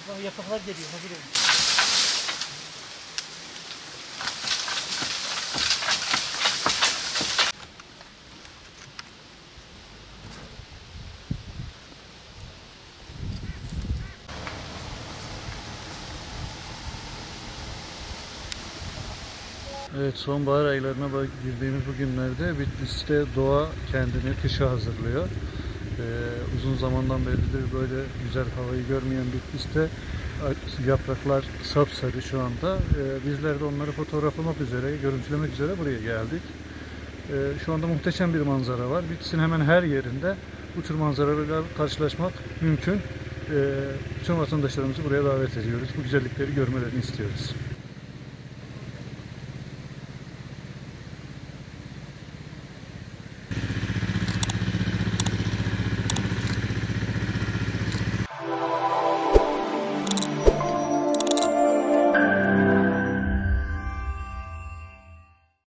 Bak yapraklar geliyor. Hazır olun. Evet, sonbahar aylarına girdiğimiz bu günlerde Bitlis'te doğa kendini kışa hazırlıyor. Uzun zamandan beridir böyle güzel havayı görmeyen Bitlis'te yapraklar sapsarı şu anda. Bizler de onları fotoğraflamak üzere, görüntülemek üzere buraya geldik. Şu anda muhteşem bir manzara var. Bitlis'in hemen her yerinde bu tür manzaralarla karşılaşmak mümkün. Bütün vatandaşlarımızı buraya davet ediyoruz. Bu güzellikleri görmelerini istiyoruz.